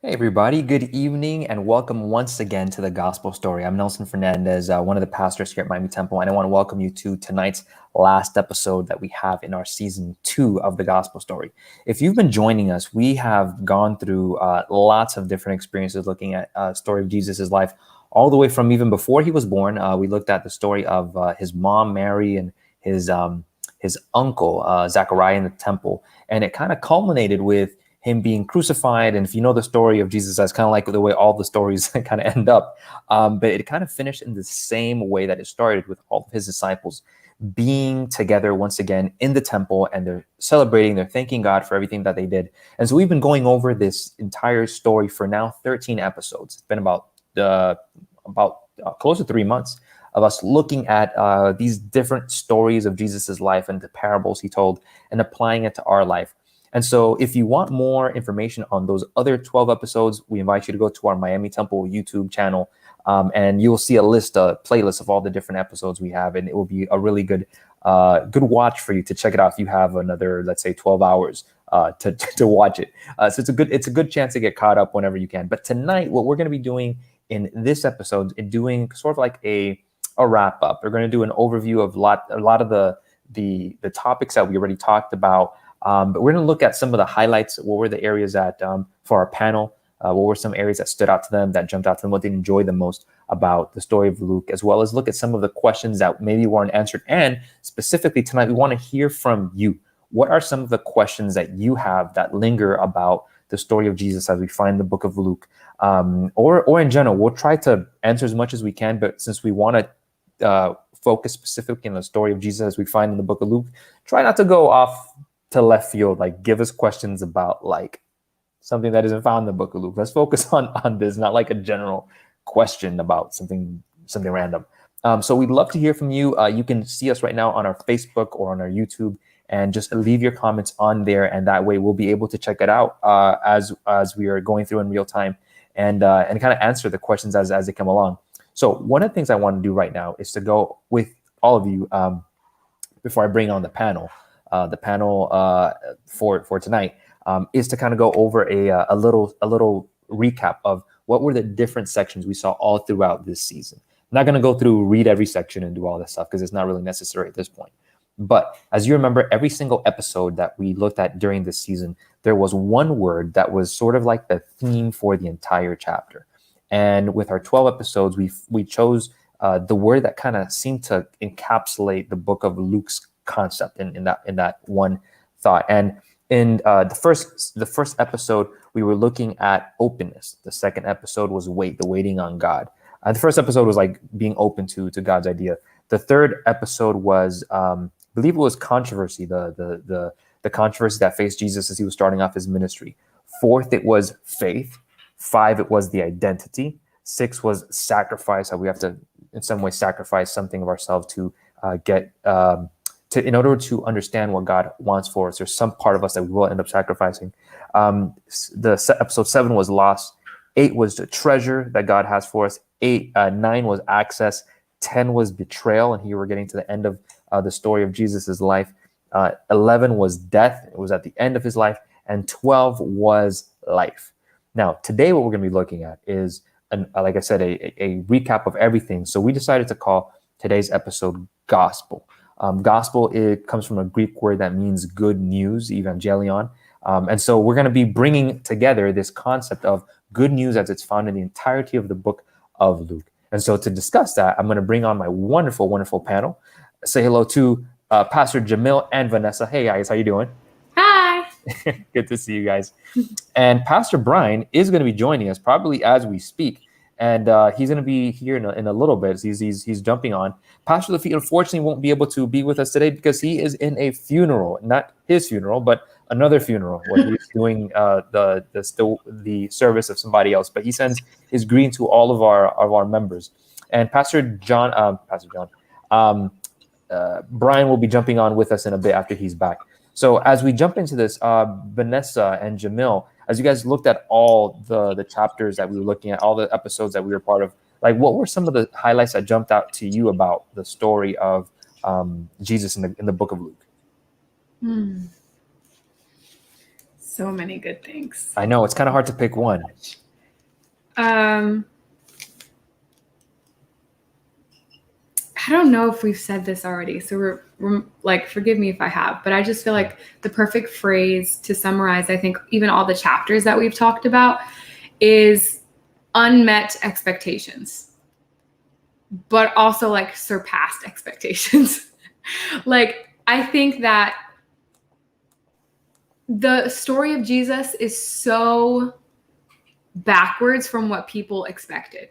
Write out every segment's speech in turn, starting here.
Hey, everybody. Good evening and welcome once again to the Gospel Story. I'm Nelson Fernandez, one of the pastors here at Miami Temple, and I want to welcome you to tonight's last episode that we have in our season 2 of the Gospel Story. If you've been joining us, we have gone through lots of different experiences looking at story of Jesus' life, all the way from even before he was born. We looked at the story of his mom, Mary, and his uncle, Zachariah, in the temple, and it kind of culminated with him being crucified. And if you know the story of Jesus, that's kind of like the way all the stories kind of end up. But it kind of finished in the same way that it started, with all of his disciples being together once again in the temple, and they're celebrating, they're thanking God for everything that they did. And so we've been going over this entire story for now 13 episodes. It's been about close to 3 months of us looking at these different stories of Jesus's life and the parables he told and applying it to our life. And so if you want more information on those other 12 episodes, we invite you to go to our Miami Temple YouTube channel, and you'll see a playlist of all the different episodes we have, and it will be a really good watch for you to check it out if you have another, let's say, 12 hours to watch it. So it's a good chance to get caught up whenever you can. But tonight, what we're going to be doing in this episode is doing sort of like a wrap up. We're going to do an overview of a lot of the topics that we already talked about. But we're going to look at some of the highlights. What were the areas that for our panel? What were some areas that stood out to them, that jumped out to them, what they enjoyed the most about the story of Luke, as well as look at some of the questions that maybe weren't answered. And specifically tonight, we want to hear from you. What are some of the questions that you have that linger about the story of Jesus as we find the book of Luke? Or in general, we'll try to answer as much as we can, but since we want to focus specifically on the story of Jesus as we find in the book of Luke, try not to go off to left field. Like, give us questions about like something that isn't found in the book of Luke. Let's focus on this, not like a general question about something random. So we'd love to hear from you. You can see us right now on our Facebook or on our YouTube, and just leave your comments on there, and that way we'll be able to check it out as we are going through in real time, and kind of answer the questions as they come along. So one of the things I want to do right now is to go with all of you before I bring on the panel. The panel for tonight is to kind of go over a little recap of what were the different sections we saw all throughout this season. I'm not going to go through, read every section and do all this stuff because it's not really necessary at this point. But as you remember, every single episode that we looked at during this season, there was one word that was sort of like the theme for the entire chapter. And with our 12 episodes, we chose the word that kind of seemed to encapsulate the book of Luke's concept in that one thought. And in the first episode, we were looking at openness. The second episode was the waiting on God. The first episode was like being open to God's idea. The third episode was, I believe it was controversy, the controversy that faced Jesus as he was starting off his ministry. Fourth, it was faith. 5, it was the identity. 6 was sacrifice, how we have to in some way sacrifice something of ourselves to in order to understand what God wants for us. There's some part of us that we will end up sacrificing. Episode 7 was loss. 8 was the treasure that God has for us. 9 was access. 10 was betrayal, and here we're getting to the end of the story of Jesus's life. 11 was death. It was at the end of his life. And 12 was life. Now, today what we're going to be looking at is, like I said, a recap of everything. So we decided to call today's episode Gospel. Gospel, it comes from a Greek word that means good news, evangelion. And so we're going to be bringing together this concept of good news as it's found in the entirety of the book of Luke. And so to discuss that, I'm going to bring on my wonderful, wonderful panel. Say hello to Pastor Jamil and Vanessa. Hey, guys, how you doing? Hi. Good to see you guys. And Pastor Brian is going to be joining us probably as we speak. And he's going to be here in a little bit. He's jumping on. Pastor Lafitte, unfortunately, won't be able to be with us today because he is in a funeral, not his funeral, but another funeral where he's doing the service of somebody else. But he sends his greeting to all of our members. And Pastor Brian will be jumping on with us in a bit after he's back. So as we jump into this, Vanessa and Jamil, as you guys looked at all the chapters that we were looking at, all the episodes that we were part of, like, what were some of the highlights that jumped out to you about the story of Jesus in the book of Luke? So many good things. I know it's kind of hard to pick one. I don't know if we've said this already, so we're like, forgive me if I have, but I just feel like the perfect phrase to summarize, I think, even all the chapters that we've talked about is unmet expectations, but also like surpassed expectations. Like, I think that the story of Jesus is so backwards from what people expected.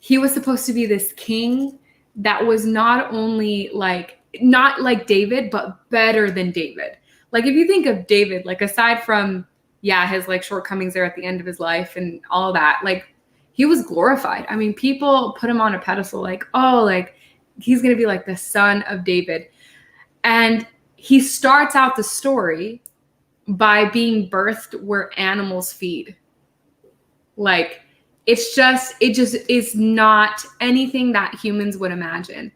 He was supposed to be this king that was not only not like David, but better than David. Like, if you think of David, like, aside from, his like shortcomings there at the end of his life and all that, like, he was glorified. I mean, people put him on a pedestal, like, oh, like, he's going to be like the son of David. And he starts out the story by being birthed where animals feed. Like, it just is not anything that humans would imagine.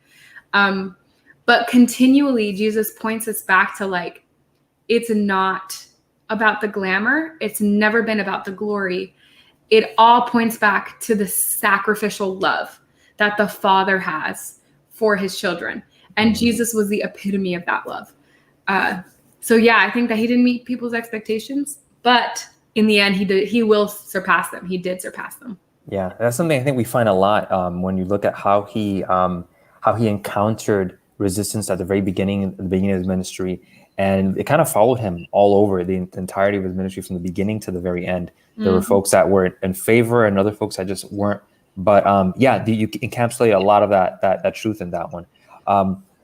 But continually, Jesus points us back to, like, it's not about the glamour. It's never been about the glory. It all points back to the sacrificial love that the Father has for his children. And Jesus was the epitome of that love. So I think that he didn't meet people's expectations, but in the end, he will surpass them. He did surpass them. Yeah, that's something I think we find a lot when you look at how he encountered resistance at the very beginning of his ministry, and it kind of followed him all over the entirety of his ministry from the beginning to the very end. There were folks that were in favor and other folks that just weren't. But you encapsulate a lot of that truth in that one.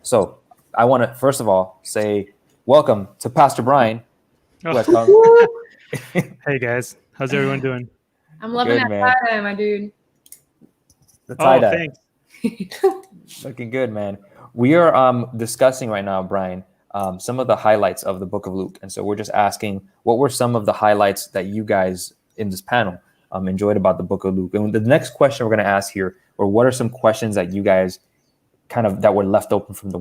So I want to first of all say welcome to Pastor Brian. Hey guys, how's everyone doing? I'm loving that tie-dye, my dude. The tie-dye. Thanks. Looking good, man. We are discussing right now, Brian, some of the highlights of the book of Luke. And so we're just asking, what were some of the highlights that you guys in this panel enjoyed about the book of Luke? And the next question we're going to ask here, or what are some questions that you guys that were left open from the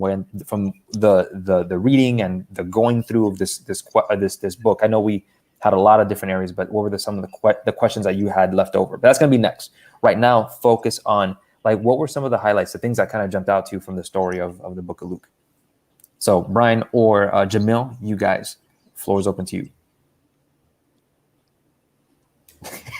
reading and the going through of this book? I know we had a lot of different areas, but what were some of the questions that you had left over? But that's going to be next. Right now, focus on, like, what were some of the highlights, the things that kind of jumped out to you from the story of the book of Luke? So Brian or Jamil, you guys, floor is open to you.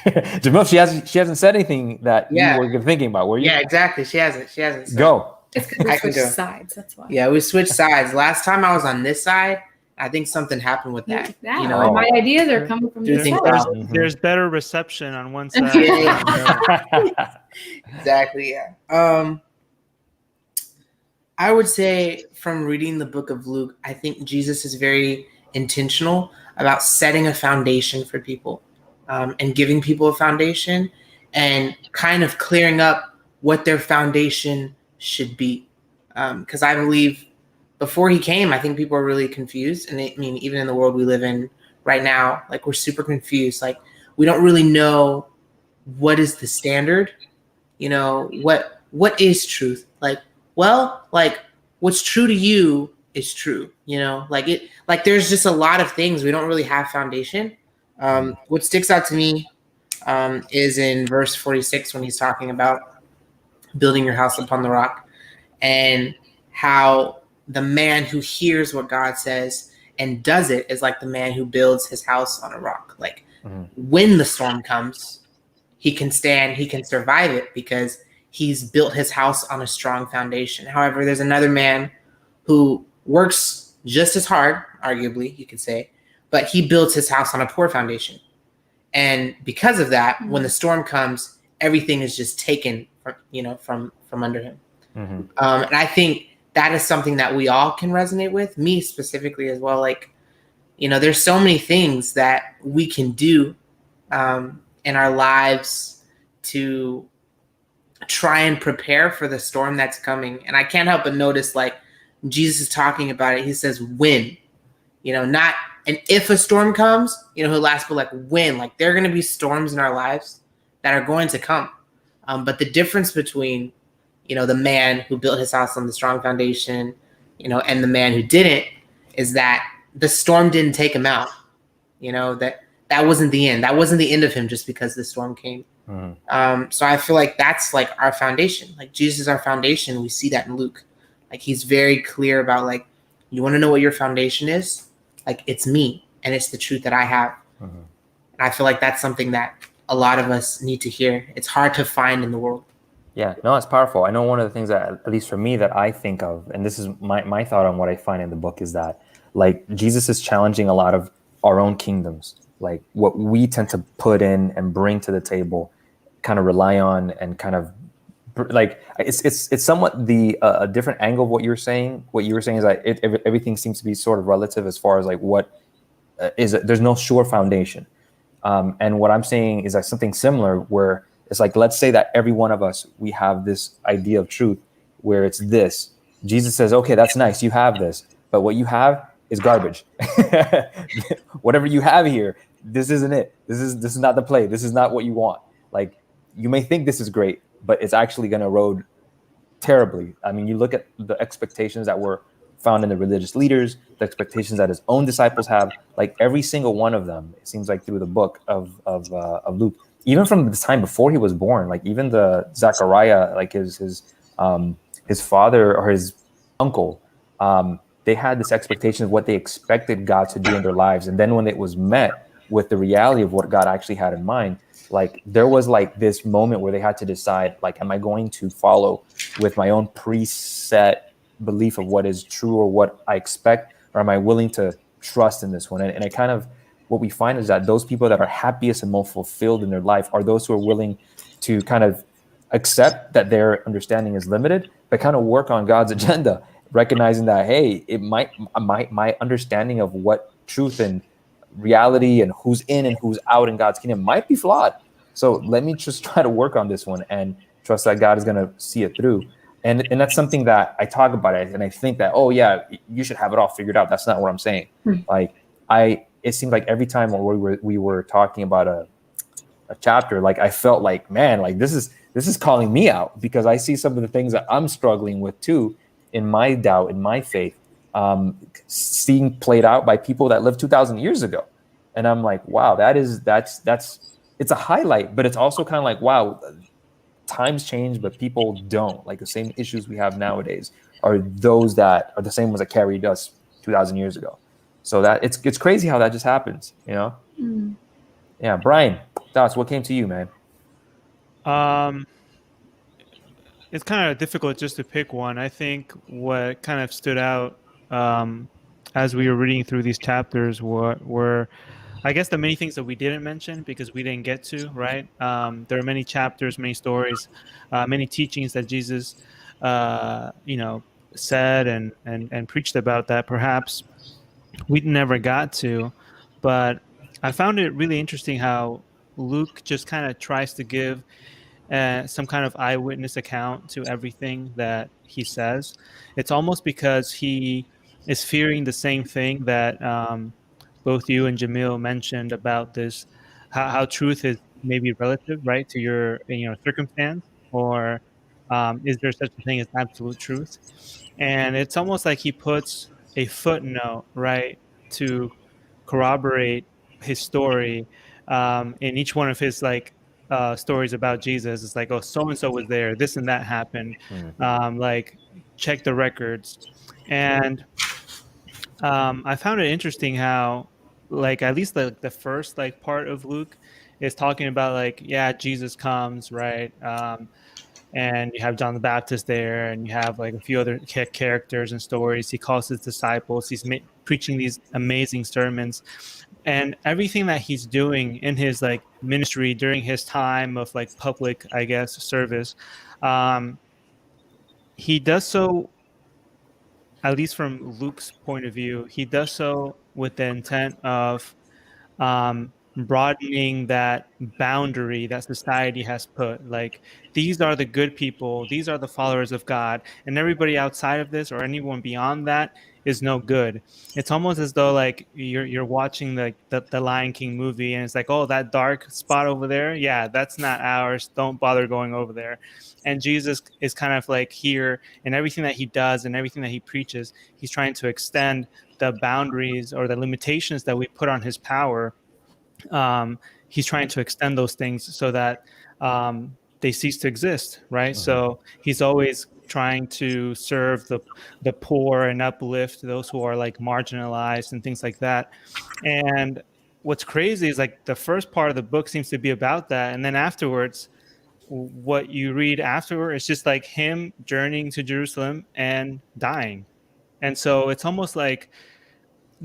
Jamil, she hasn't said anything that you were thinking about, were you? Yeah, exactly. She hasn't. So. Go. It's because we switched sides. That's why. Yeah, we switched sides. Last time I was on this side, I think something happened with that. Yeah, you know, my ideas are coming from this side. There's better reception on one side. Exactly. Yeah. I would say from reading the book of Luke, I think Jesus is very intentional about setting a foundation for people, and giving people a foundation and kind of clearing up what their foundation should be. Because I believe before he came, I think people are really confused. And even in the world we live in right now, like, we're super confused. Like, we don't really know what is the standard, what is truth? Like, what's true to you is true, like there's just a lot of things. We don't really have foundation. What sticks out to me is in verse 46 when he's talking about building your house upon the rock, and how the man who hears what God says and does it is like the man who builds his house on a rock. Like, when the storm comes, he can stand, he can survive it because he's built his house on a strong foundation. However, there's another man who works just as hard, arguably, you could say, but he builds his house on a poor foundation. And because of that, when the storm comes, everything is just taken from under him. And I think that is something that we all can resonate with, me specifically as well. Like, there's so many things that we can do in our lives to try and prepare for the storm that's coming. And I can't help but notice, like, Jesus is talking about it. He says, when, not an if a storm comes, he'll last, but like when. Like, there are going to be storms in our lives that are going to come. But the difference between, the man who built his house on the strong foundation, and the man who didn't, is that the storm didn't take him out. You know, that wasn't the end. That wasn't the end of him just because the storm came. So I feel like that's like our foundation. Like Jesus is our foundation. We see that in Luke. Like he's very clear about like, you want to know what your foundation is? Like it's me, and it's the truth that I have. And I feel like that's something that a lot of us need to hear. It's hard to find in the world. Yeah, no, it's powerful. I know one of the things that, at least for me, that I think of, and this is my thought on what I find in the book, is that like Jesus is challenging a lot of our own kingdoms, like what we tend to put in and bring to the table, kind of rely on, and kind of like it's somewhat the a different angle of what you're saying. What you were saying is that everything seems to be sort of relative as far as like what there's no sure foundation. And what I'm saying is like something similar, where it's like, let's say that every one of us, we have this idea of truth where it's this. Jesus says, okay, that's nice. You have this, but what you have is garbage. Whatever you have here, this isn't it. This is not the play. This is not what you want. Like, you may think this is great, but it's actually going to erode terribly. I mean, you look at the expectations that were found in the religious leaders, the expectations that his own disciples have, like every single one of them, it seems like through the book of Luke, even from the time before he was born, like even the Zechariah, like his father or his uncle, they had this expectation of what they expected God to do in their lives. And then when it was met with the reality of what God actually had in mind, like there was like this moment where they had to decide, like, am I going to follow with my own preset belief of what is true or what I expect, or am I willing to trust in this one? And I kind of, what we find is that those people that are happiest and most fulfilled in their life are those who are willing to kind of accept that their understanding is limited, but kind of work on God's agenda, recognizing that, hey, it might my understanding of what truth and reality and who's in and who's out in God's kingdom might be flawed. So let me just try to work on this one and trust that God is going to see it through. And that's something that I talk about it, and I think that, oh yeah, you should have it all figured out. That's not what I'm saying. Like it seemed like every time we were talking about a chapter, like I felt like, man, like this is calling me out, because I see some of the things that I'm struggling with too in my doubt, in my faith, seeing played out by people that lived 2,000 years ago. And I'm like, wow, that's it's a highlight, but it's also kind of like, wow, times change, but people don't. Like the same issues we have nowadays are those that are the same ones that carried us 2,000 years ago. So that it's crazy how that just happens, you know? Yeah. Brian, thoughts, what came to you, man? It's kind of difficult just to pick one. I think what kind of stood out as we were reading through these chapters were I guess the many things that we didn't mention because we didn't get to, right? There are many chapters, many stories, many teachings that Jesus, said and preached about that perhaps we never got to. But I found it really interesting how Luke just kind of tries to give some kind of eyewitness account to everything that he says. It's almost because he is fearing the same thing that both you and Jamil mentioned about this, how truth is maybe relative, right, to your circumstance, or is there such a thing as absolute truth? And it's almost like he puts a footnote, right, to corroborate his story in each one of his stories about Jesus. It's like, oh, so and so was there, this and that happened. Like, check the records. And I found it interesting how, like, at least the first part of Luke is talking about like, yeah, Jesus comes, right? And you have John the Baptist there, and you have like a few other characters and stories. He calls his disciples. He's preaching these amazing sermons, and everything that he's doing in his like ministry during his time of like public, I guess, service, he does so. At least from Luke's point of view, he does so with the intent of broadening that boundary that society has put. Like, these are the good people, these are the followers of God, and everybody outside of this or anyone beyond that is no good. It's almost as though like you're watching the Lion King movie, and it's like, oh, that dark spot over there, yeah, that's not ours, don't bother going over there. And Jesus is kind of like here, and everything that he does and everything that he preaches, he's trying to extend the boundaries or the limitations that we put on his power. He's trying to extend those things so that they cease to exist, right? Mhm. So he's always trying to serve the poor and uplift those who are like marginalized and things like that. And what's crazy is like the first part of the book seems to be about that, and then afterwards, what you read afterward is just like him journeying to Jerusalem and dying. And so it's almost like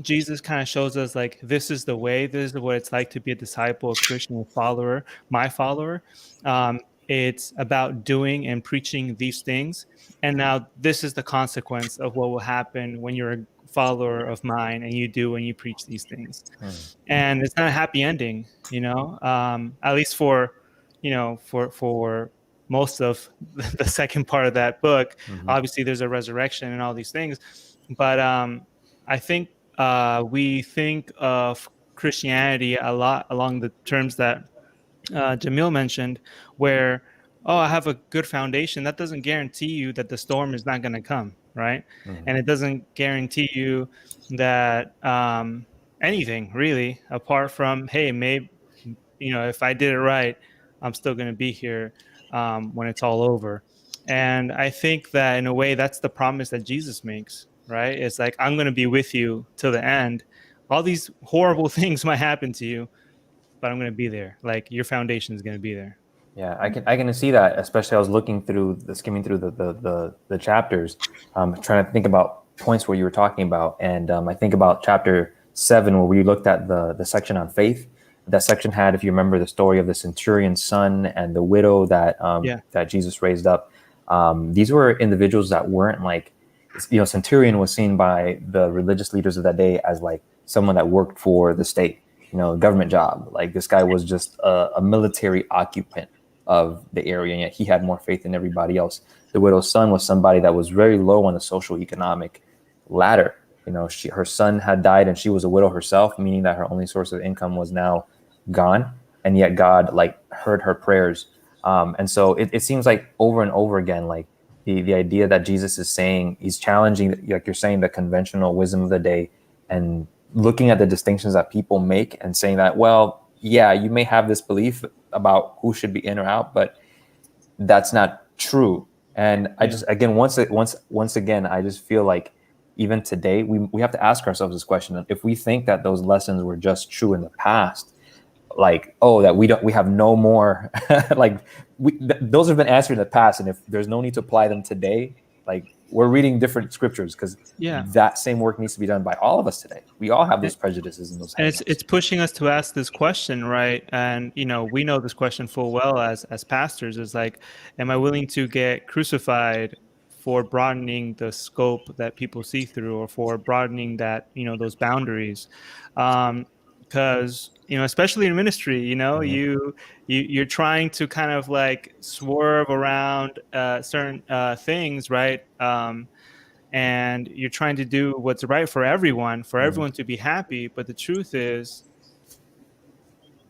Jesus kind of shows us like, this is the way, this is what it's like to be a disciple, a Christian, a follower, my follower. It's about doing and preaching these things. And now this is the consequence of what will happen when you're a follower of mine and you do and you preach these things. And it's not a happy ending, at least for most of the second part of that book. Obviously there's a resurrection and all these things, but I think we think of Christianity a lot along the terms that Jamil mentioned, where, oh, I have a good foundation. That doesn't guarantee you that the storm is not going to come, right? And it doesn't guarantee you that anything really, apart from, hey, maybe, if I did it right, I'm still going to be here when it's all over. And I think that in a way, that's the promise that Jesus makes, right? It's like, I'm going to be with you till the end. All these horrible things might happen to you, but I'm going to be there. Like, your foundation is going to be there. Yeah, I can see that. Especially, I was skimming through the chapters, trying to think about points where you were talking about, and I think about chapter 7 where we looked at the section on faith. That section had, if you remember, the story of the centurion's son and the widow that that Jesus raised up. These were individuals that weren't like, centurion was seen by the religious leaders of that day as like someone that worked for the state, government job. Like, this guy was just a military occupant of the area, and yet he had more faith than everybody else. The widow's son was somebody that was very low on the social economic ladder. Her son had died and she was a widow herself, meaning that her only source of income was now gone, and yet God like heard her prayers. And so it seems like over and over again, like the idea that Jesus is saying, he's challenging, like you're saying, the conventional wisdom of the day, and looking at the distinctions that people make and saying that, well, yeah, you may have this belief about who should be in or out, but that's not true. And I just, again, once again, I just feel like even today, we have to ask ourselves this question. If we think that those lessons were just true in the past, like, oh, that we have no more, like those have been answered in the past. And if there's no need to apply them today, like, we're reading different scriptures, because that same work needs to be done by all of us today. We all have those prejudices and those. And it's pushing us to ask this question, right? And we know this question full well as pastors. Is like, am I willing to get crucified for broadening the scope that people see through, or for broadening that those boundaries? Because especially in ministry, you're trying to kind of like swerve around certain things, right? And you're trying to do what's right for everyone to be happy. But the truth is,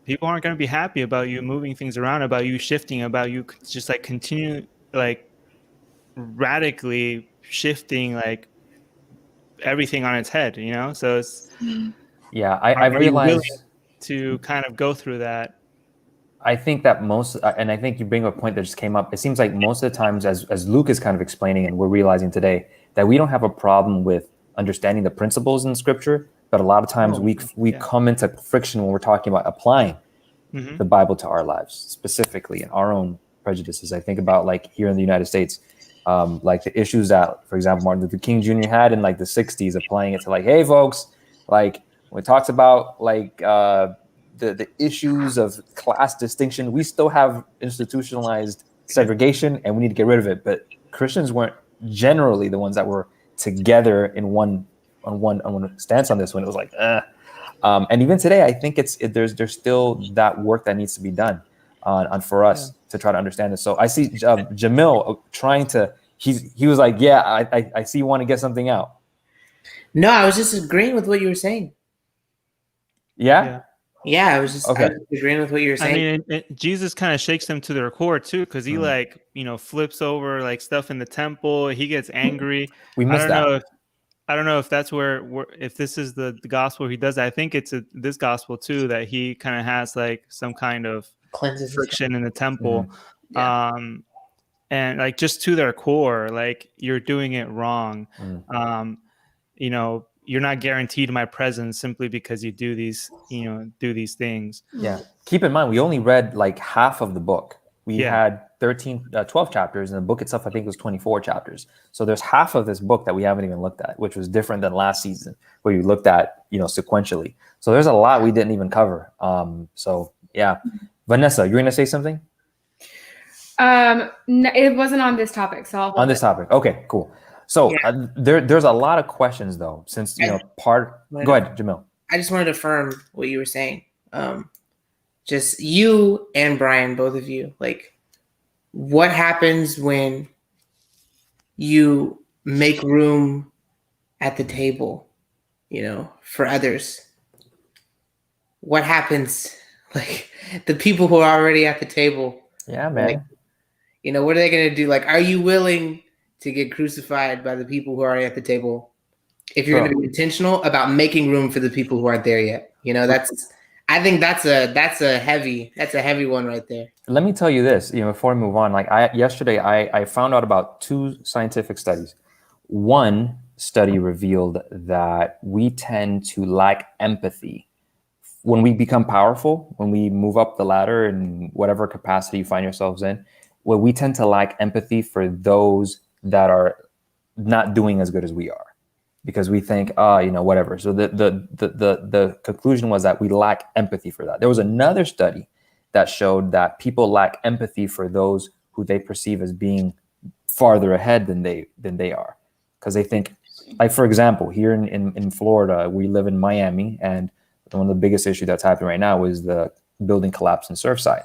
people aren't going to be happy about you moving things around, about you shifting, about you just like continue like radically shifting like everything on its head, So it's I realize to kind of go through that. I think that and I think you bring up a point that just came up. It seems like most of the times, as Luke is kind of explaining, and we're realizing today, that we don't have a problem with understanding the principles in Scripture, but a lot of times we come into friction when we're talking about applying the Bible to our lives, specifically in our own prejudices. I think about like here in the United States, like the issues that, for example, Martin Luther King Jr. had in like the 60s, applying it to like, hey folks, like when it talks about like the issues of class distinction, we still have institutionalized segregation and we need to get rid of it. But Christians weren't generally the ones that were together on one stance on this, when it was like, And even today, I think there's still that work that needs to be done on for us to try to understand this. So I see Jamil trying to. He was like, yeah, I see you want to get something out. No, I was just agreeing with what you were saying. Yeah. Yeah, I was just Okay. agreeing with what you were saying. I mean, Jesus kind of shakes them to their core too, because he like, you know, flips over like stuff in the temple. He gets angry. We missed that. I don't know if that's where if this is the gospel he does that. I think it's this gospel too, that he kind of has like some kind of Cleanses friction in the temple. Yeah. And like just to their core, like you're doing it wrong. You know, you're not guaranteed my presence simply because you do these things. Yeah. Keep in mind, we only read like half of the book. We had 12 chapters, and the book itself, I think, was 24 chapters. So there's half of this book that we haven't even looked at, which was different than last season, where you looked at, sequentially. So there's a lot we didn't even cover. So yeah. Vanessa, you're going to say something? No, it wasn't on this topic, so I'll hold on this it. topic. Okay, cool. So there's a lot of questions though, since go ahead, Jamil. I just wanted to affirm what you were saying. Just you and Brian, both of you, like, what happens when you make room at the table, for others? What happens, like, the people who are already at the table? Yeah, man. Like, what are they going to do? Like, are you willing to get crucified by the people who are already at the table if you're going to be intentional about making room for the people who aren't there yet? I think that's a heavy one right there. Let me tell you this, before we move on, like yesterday I found out about 2 scientific studies. One study revealed that we tend to lack empathy when we become powerful, when we move up the ladder in whatever capacity you find yourselves in. Well, we tend to lack empathy for those that are not doing as good as we are, because we think, whatever. So the conclusion was that we lack empathy for that. There was another study that showed that people lack empathy for those who they perceive as being farther ahead than they are, because they think, like, for example, here in Florida, we live in Miami, and one of the biggest issues that's happening right now is the building collapse in Surfside.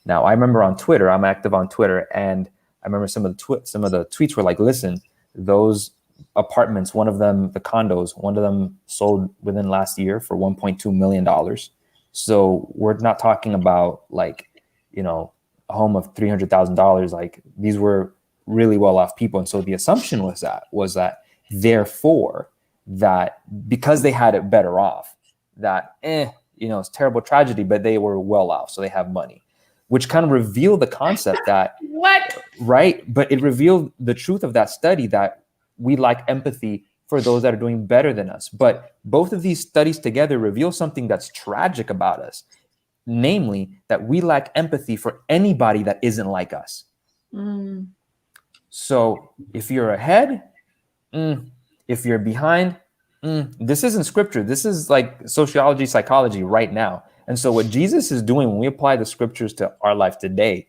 Now, I remember on Twitter, I'm active on Twitter, and I remember some of the tweets were like, listen, those apartments, one of them, the condos, one of them sold within last year for $1.2 million. So we're not talking about like, a home of $300,000. Like, these were really well-off people. And so the assumption was that therefore that because they had it better off, that, it's terrible tragedy, but they were well off, so they have money, which kind of revealed the concept that what? Right. But it revealed the truth of that study, that we lack empathy for those that are doing better than us. But both of these studies together reveal something that's tragic about us, namely that we lack empathy for anybody that isn't like us. So if you're ahead, if you're behind, this isn't scripture. This is like sociology, psychology right now. And so what Jesus is doing when we apply the scriptures to our life today,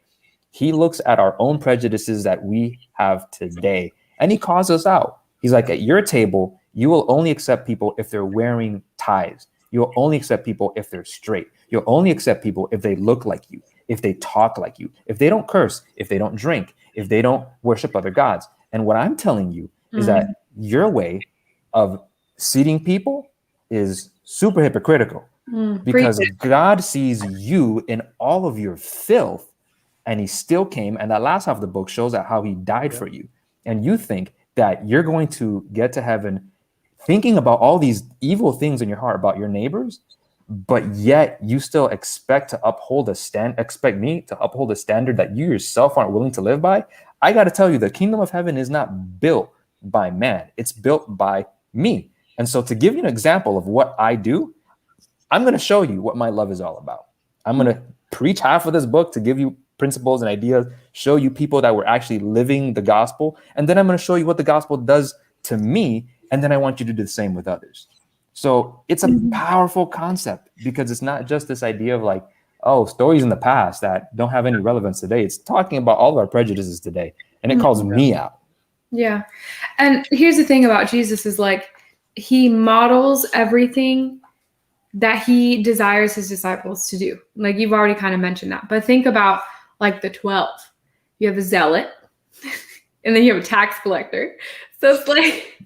he looks at our own prejudices that we have today, and he calls us out. He's like, at your table, you will only accept people if they're wearing ties. You'll only accept people if they're straight. You'll only accept people if they look like you, if they talk like you, if they don't curse, if they don't drink, if they don't worship other gods. And what I'm telling you is that your way of seating people is super hypocritical, because God sees you in all of your filth, and he still came. And that last half of the book shows that how he died for you. And you think that you're going to get to heaven thinking about all these evil things in your heart about your neighbors, but yet you still expect me to uphold a standard that you yourself aren't willing to live by. I got to tell you, the kingdom of heaven is not built by man. It's built by me. And so to give you an example of what I do, I'm going to show you what my love is all about. I'm going to preach half of this book to give you principles and ideas, show you people that were actually living the gospel. And then I'm going to show you what the gospel does to me. And then I want you to do the same with others. So it's a powerful concept, because it's not just this idea of like, oh, stories in the past that don't have any relevance today. It's talking about all of our prejudices today. And it calls me out. Yeah. And here's the thing about Jesus is like, he models everything that he desires his disciples to do. Like you've already kind of mentioned that, but think about like the 12. You have a zealot, and then you have a tax collector. So it's like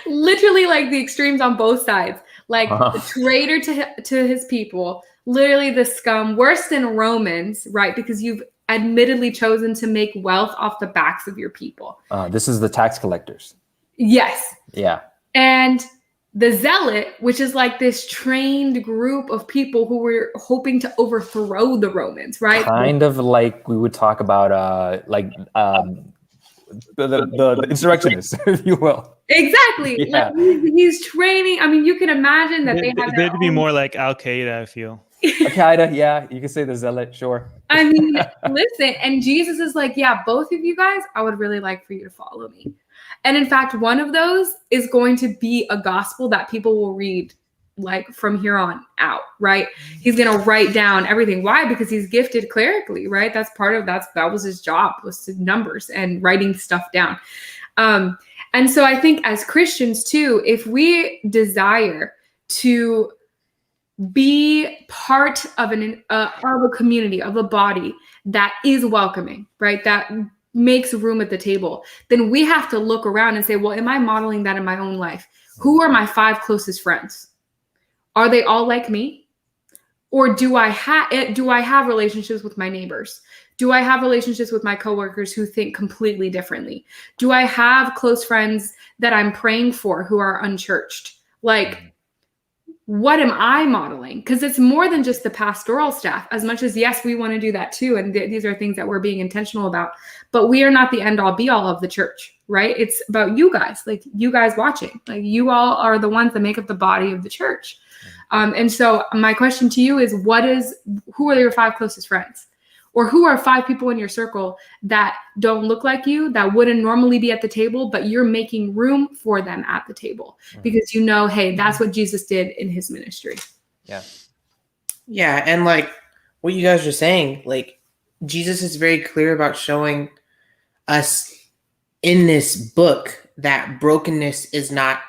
literally like the extremes on both sides. Like the traitor to his people, literally the scum, worse than Romans, right? Because you've admittedly chosen to make wealth off the backs of your people. This is the tax collectors. Yes. Yeah. And the zealot, which is like this trained group of people who were hoping to overthrow the Romans, right? Kind of like we would talk about the insurrectionists, if you will. Exactly. Yeah. Like he's training. I mean, you can imagine that they'd be more like Al Qaeda, I feel. Al-Qaeda, yeah, you can say the zealot, sure. I mean, listen, and Jesus is like, yeah, both of you guys, I would really like for you to follow me. And in fact, one of those is going to be a gospel that people will read like from here on out, right? He's going to write down everything. Why? Because he's gifted clerically, right? That was his job, was to numbers and writing stuff down. And so I think as Christians too, if we desire to be part of a community, of a body that is welcoming, right? That makes room at the table, then we have to look around and say, well, am I modeling that in my own life? Who are my 5 closest friends? Are they all like me? Or do I have relationships with my neighbors? Do I have relationships with my coworkers who think completely differently? Do I have close friends that I'm praying for who are unchurched? Like, what am I modeling? Because it's more than just the pastoral staff, as much as, yes, we want to do that too. And these are things that we're being intentional about, but we are not the end all be all of the church, right? It's about you guys, like you guys watching, like you all are the ones that make up the body of the church. And so my question to you is, who are your 5 closest friends? Or who are 5 people in your circle that don't look like you, that wouldn't normally be at the table, but you're making room for them at the table because you know, hey, that's what Jesus did in his ministry. Yeah. Yeah. And like what you guys are saying, like Jesus is very clear about showing us in this book that brokenness is not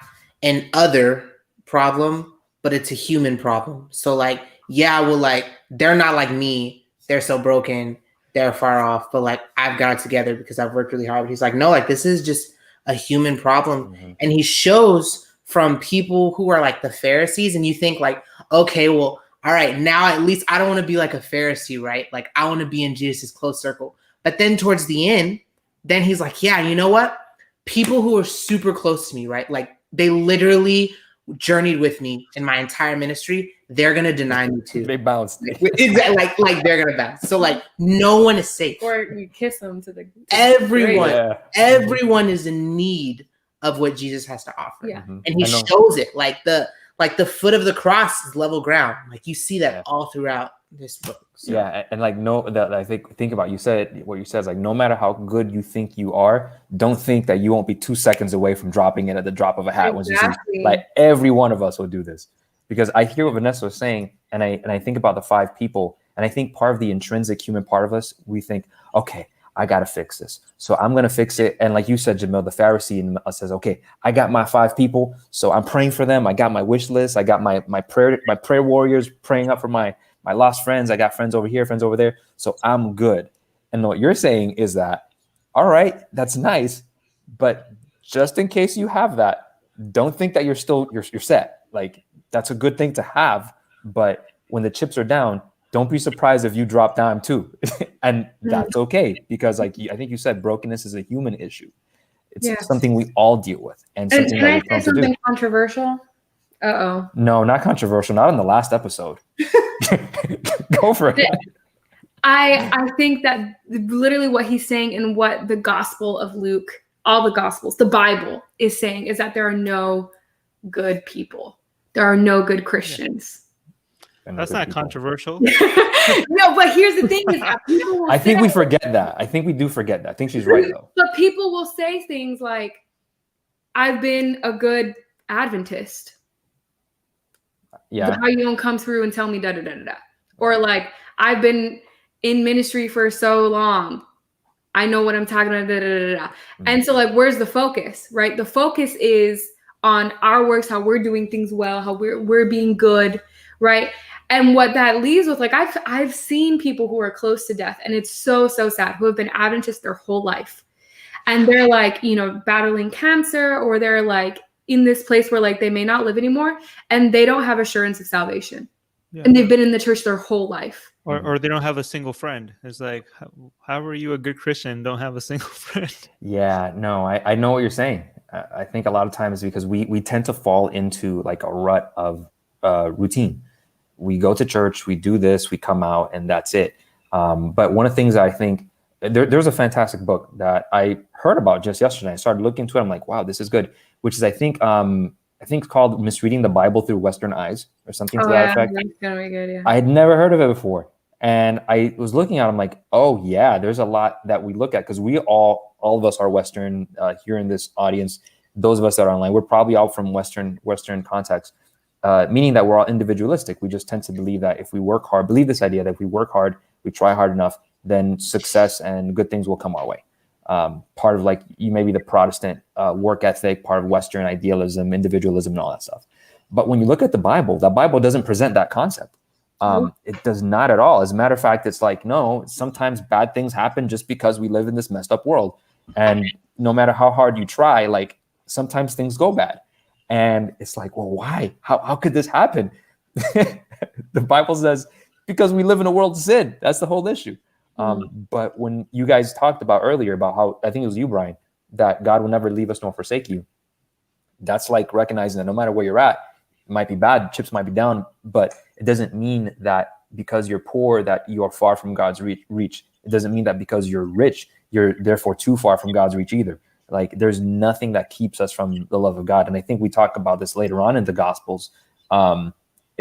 an other problem, but it's a human problem. So like, yeah, well, like they're not like me. They're so broken, they're far off, but like I've got it together because I've worked really hard. But he's like, no, like this is just a human problem. Mm-hmm. And he shows from people who are like the Pharisees, and you think like, okay, well, all right, now at least I don't want to be like a Pharisee, right? Like I want to be in Jesus' close circle. But then towards the end, then he's like, yeah, you know what? People who are super close to me, right? Like they literally journeyed with me in my entire ministry, they're gonna deny me too. They bounced. Exactly, like they're gonna bounce. So like no one is safe. Or you kiss them to the everyone is in need of what Jesus has to offer. Yeah. And he shows it. Like the foot of the cross is level ground. Like you see that all throughout this book. So. Yeah, and like I think about, you said what you said is like, no matter how good you think you are, don't think that you won't be 2 seconds away from dropping it at the drop of a hat. Exactly. Like every one of us will do this, because I hear what Vanessa was saying, and I think about the 5 people, and I think part of the intrinsic human part of us, we think, okay, I gotta fix this, so I'm gonna fix it. And like you said, Jamil, the Pharisee in us says, okay, I got my 5 people, so I'm praying for them. I got my wish list. I got my prayer warriors praying up for my lost friends. I got friends over here, friends over there. So I'm good. And what you're saying is that, all right, that's nice, but just in case you have that, don't think that you're set. Like that's a good thing to have, but when the chips are down, don't be surprised if you drop down too. And that's okay, because like I think you said, brokenness is a human issue. It's something we all deal with, and something can that I say something controversial? No, not controversial. Not in the last episode. Go for it. I think that literally what he's saying and what the Gospel of Luke, all the Gospels, the Bible is saying is that there are no good people. There are no good Christians. That's not controversial. No, but here's the thing: is I think we forget that. I think we do forget that. I think she's right though. But people will say things like, "I've been a good Adventist." Yeah. How you don't come through and tell me da da da da, or like, I've been in ministry for so long, I know what I'm talking about. Da, da, da, da. Mm-hmm. And so like, where's the focus, right? The focus is on our works, how we're doing things well, how we're being good, right? And what that leaves with, like, I've seen people who are close to death, and it's so sad, who have been Adventists their whole life, and they're like, you know, battling cancer, or they're like in this place where like they may not live anymore, and they don't have assurance of salvation, and they've been in the church their whole life. Or they don't have a single friend. It's like, how are you a good Christian and don't have a single friend? Yeah, no, I know what you're saying. I think a lot of times because we tend to fall into like a rut of routine. We go to church, we do this, we come out, and that's it. But one of the things I think, there's a fantastic book that I heard about just yesterday. I started looking into it. I'm like, wow, this is good. Which is, I think it's called Misreading the Bible Through Western Eyes, or something to that effect. That's gonna be good, yeah. I had never heard of it before. And I was looking at it, I'm like, oh yeah, there's a lot that we look at, because we all of us are Western here in this audience. Those of us that are online, we're probably all from Western context, meaning that we're all individualistic. We just tend to believe that if we work hard, believe this idea that if we work hard, we try hard enough, then success and good things will come our way. Part of like maybe the Protestant work ethic, part of Western idealism, individualism, and all that stuff. But when you look at the Bible doesn't present that concept. It does not at all. As a matter of fact, it's like, no, sometimes bad things happen just because we live in this messed up world. And no matter how hard you try, like sometimes things go bad. And it's like, well, why? How could this happen? The Bible says, because we live in a world of sin. That's the whole issue. But when you guys talked about earlier about how, I think it was you, Brian, that God will never leave us nor forsake you. That's like recognizing that no matter where you're at, it might be bad, chips might be down, but it doesn't mean that because you're poor that you are far from God's reach. It doesn't mean that because you're rich, you're therefore too far from God's reach either. Like there's nothing that keeps us from the love of God. And I think we talk about this later on in the Gospels,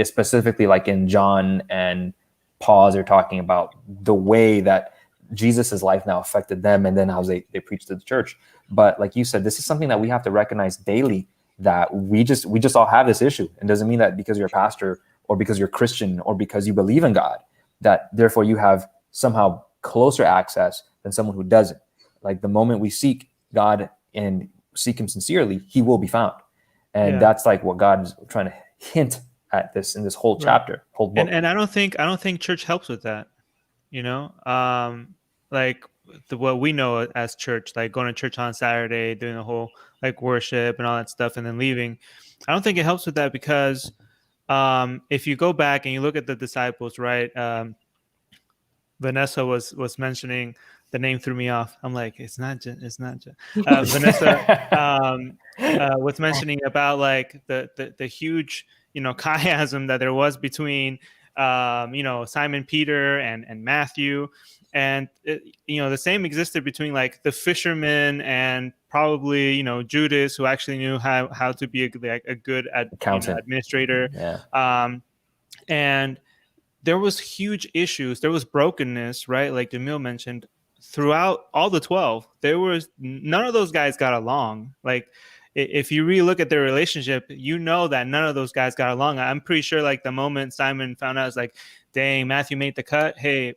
specifically like in John and Paul, they're talking about the way that Jesus's life now affected them, and then how they preach to the church. But like you said, this is something that we have to recognize daily, that we just all have this issue. It doesn't mean that because you're a pastor or because you're Christian or because you believe in God, that therefore you have somehow closer access than someone who doesn't. Like the moment we seek God and seek him sincerely, he will be found. And that's like what God is trying to hint at this in this whole chapter, whole book. And I don't think church helps with that, you know? Like what we know as church, like going to church on Saturday, doing the whole like worship and all that stuff, and then leaving. I don't think it helps with that, because if you go back and you look at the disciples, right? Vanessa was mentioning, the name threw me off. I'm like, it's not Vanessa was mentioning about like the huge, you know, chiasm that there was between you know, Simon Peter and Matthew, and you know, the same existed between like the fishermen and probably, you know, Judas, who actually knew how to be a good accountant, you know, administrator. And there was huge issues. There was brokenness, right? Like Jamil mentioned, throughout all the 12. There was none of those guys got along. Like if you really look at their relationship, you know that none of those guys got along. I'm pretty sure like the moment Simon found out, it's like, dang, Matthew made the cut. Hey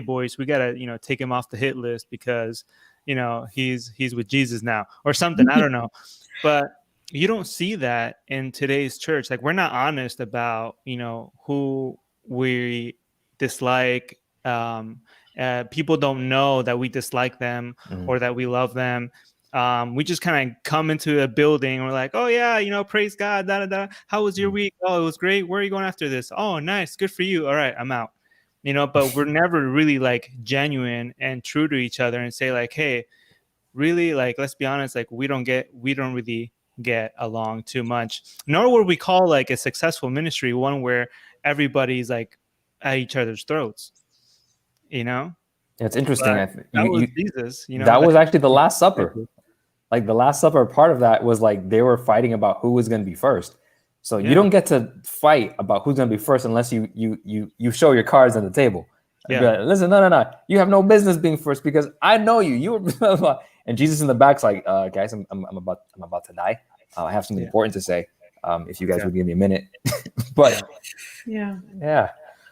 boys, we gotta, you know, take him off the hit list because, you know, he's with Jesus now or something. I don't know. But you don't see that in today's church. Like we're not honest about, you know, who we dislike. People don't know that we dislike them or that we love them. We just kind of come into a building and we're like, oh yeah, you know, praise God, how was your week? Oh, it was great. Where are you going after this? Oh, nice, good for you. All right, I'm out. You know, but we're never really like genuine and true to each other and say like, hey, really, like, let's be honest, like we don't really get along too much. Nor would we call like a successful ministry one where everybody's like at each other's throats. You know, it's interesting. That was Jesus. You know, that was actually the Last Supper. Like the Last Supper, part of that was like they were fighting about who was going to be first. So you don't get to fight about who's going to be first unless you show your cards on the table. Like, listen, no, you have no business being first because I know you. You were blah, blah. And Jesus in the back's like, guys, I'm about to die. I have something important to say. If you guys would give me a minute, but yeah.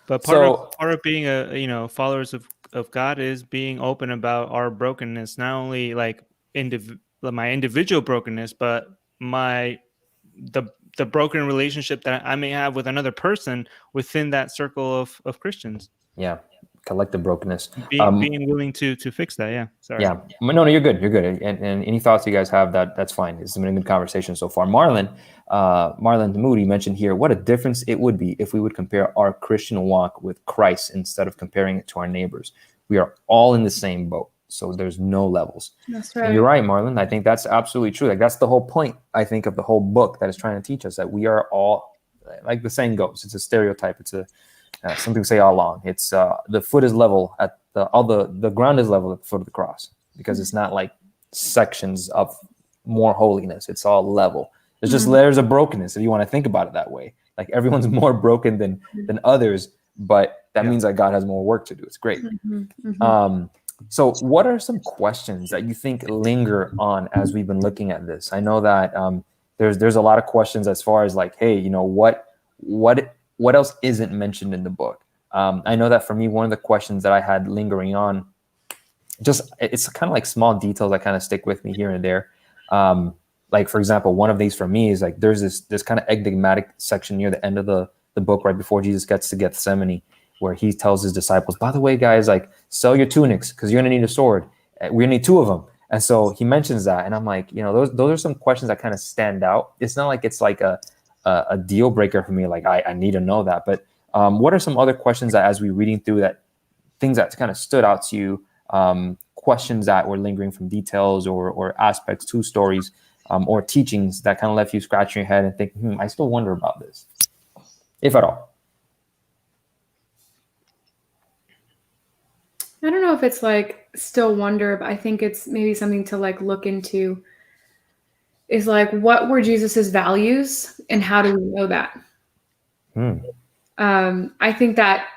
But part of being a, you know, followers of God is being open about our brokenness, not only like my individual brokenness, but the the broken relationship that I may have with another person within that circle of Christians. Yeah, collective brokenness. Being willing to fix that. Yeah. Sorry. Yeah. No, you're good. You're good. And any thoughts you guys have, that's fine. It's been a good conversation so far. Marlon Moody mentioned here, what a difference it would be if we would compare our Christian walk with Christ instead of comparing it to our neighbors. We are all in the same boat. So there's no levels. That's And right. you're right, Marlon. I think that's absolutely true. Like that's the whole point, I think, of the whole book that is trying to teach us that we are all, like the saying goes, it's a stereotype. It's some people say all along. It's the foot is level at the ground is level at the foot of the cross, because it's not like sections of more holiness. It's all level. There's just layers of brokenness, if you want to think about it that way. Like everyone's more broken than others, but that means that God has more work to do. It's great. So what are some questions that you think linger on as we've been looking at this? I know that there's a lot of questions as far as like, hey, what else isn't mentioned in the book? I know that for me, one of the questions that I had lingering on, it's kind of like small details that kind of stick with me here and there. Like, for example, one of these for me is like, there's this kind of enigmatic section near the end of the book, right before Jesus gets to Gethsemane, where he tells his disciples, by the way, guys, like sell your tunics because you're going to need a sword. We're going to need 2 of them. And so he mentions that. And I'm like, those are some questions that kind of stand out. It's not like it's like a deal breaker for me. Like I need to know that. But what are some other questions that as we're reading through that, things that kind of stood out to you, questions that were lingering from details or aspects to stories, or teachings that kind of left you scratching your head and thinking, I still wonder about this, if at all? I don't know if it's like still wonder, but I think it's maybe something to like look into, is like, what were Jesus's values and how do we know that? I think that,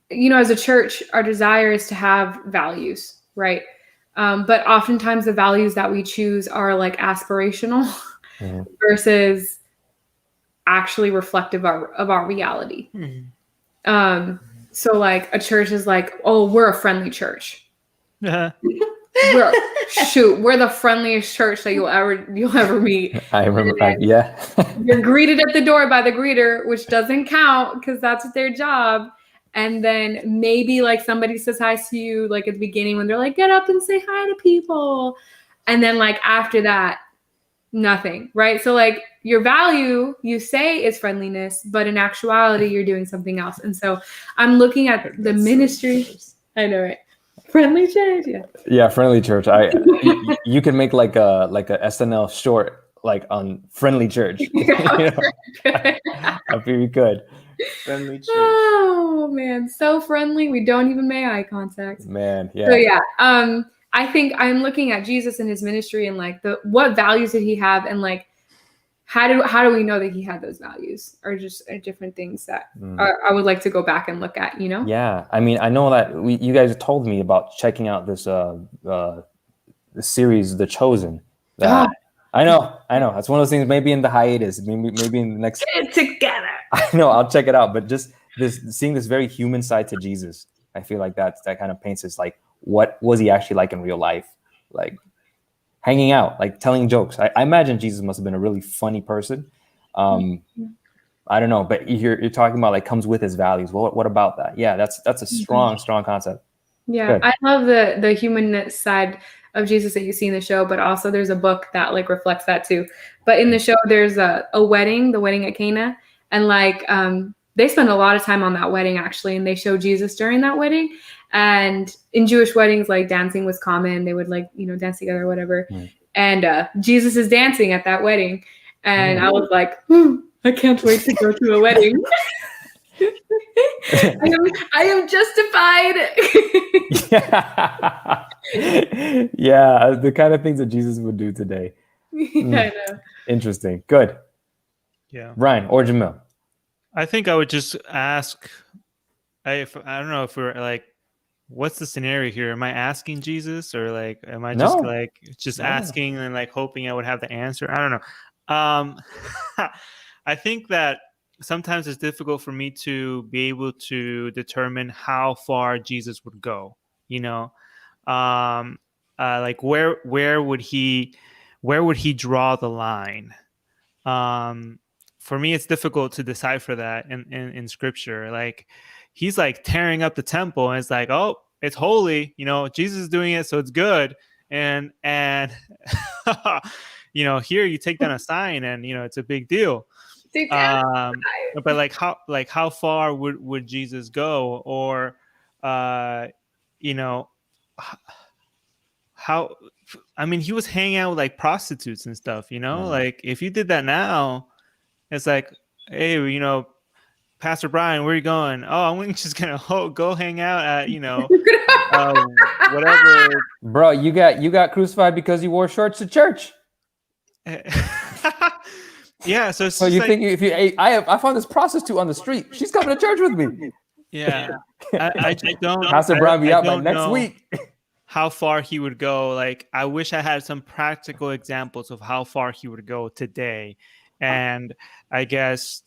as a church, our desire is to have values, right? But oftentimes the values that we choose are like aspirational versus actually reflective of our reality. So like a church is like, oh, we're a friendly church. We're the friendliest church that you'll ever meet. I remember, You're greeted at the door by the greeter, which doesn't count because that's their job. And then maybe like somebody says hi to you like at the beginning when they're like, get up and say hi to people. And then like after that, nothing, right? So like your value, you say is friendliness, but in actuality, you're doing something else. And so I'm looking at the ministry. I know, right? Friendly church, yeah, friendly church. You can make like a SNL short like on friendly church. I feel you could. Friendly church. Oh man, so friendly. We don't even make eye contact. Man, yeah. So yeah, I think I'm looking at Jesus and his ministry and like what values did he have, and like how do we know that he had those values, or just different things that I would like to go back and look at, Yeah, I mean, I know that you guys told me about checking out this the series, The Chosen. That I know. That's one of those things. Maybe in the hiatus, maybe in the next. Get it together. I know. I'll check it out. But just seeing this very human side to Jesus, I feel like that kind of paints this like, what was he actually like in real life? Like hanging out, like telling jokes. I imagine Jesus must have been a really funny person. I don't know, but you're talking about like comes with his values. What about that? Yeah, that's a strong concept. Yeah, good. I love the human side of Jesus that you see in the show, but also there's a book that like reflects that too. But in the show, there's a wedding, the wedding at Cana, and like they spend a lot of time on that wedding actually, and they show Jesus during that wedding. And in Jewish weddings, like dancing was common. They would like dance together or whatever. And Jesus is dancing at that wedding, and I was like, I can't wait to go to a wedding. I am justified. Yeah, the kind of things that Jesus would do today. I know. Interesting. Good. Yeah. Ryan or Jamil? I think I would just ask. I don't know if we're like, what's the scenario here? Am I asking Jesus, or like, am I just asking and like hoping I would have the answer? I don't know. I think that sometimes it's difficult for me to be able to determine how far Jesus would go, like where would he draw the line? for me, it's difficult to decipher that in scripture. Like, he's like tearing up the temple, and it's like, oh, it's holy, Jesus is doing it, so it's good. And here you take down a sign, and it's a big deal. But how far would Jesus go? Or how, I mean, he was hanging out with like prostitutes and stuff, like if you did that now, it's like, hey, Pastor Brian, where are you going? Oh, I'm just gonna go hang out at whatever. Bro, you got crucified because you wore shorts to church. Yeah, so you like, think if you I found this prostitute on the street, she's coming to church with me. Yeah, I just don't. Pastor Brian be out by next week. How far he would go. Like, I wish I had some practical examples of how far he would go today, and I guess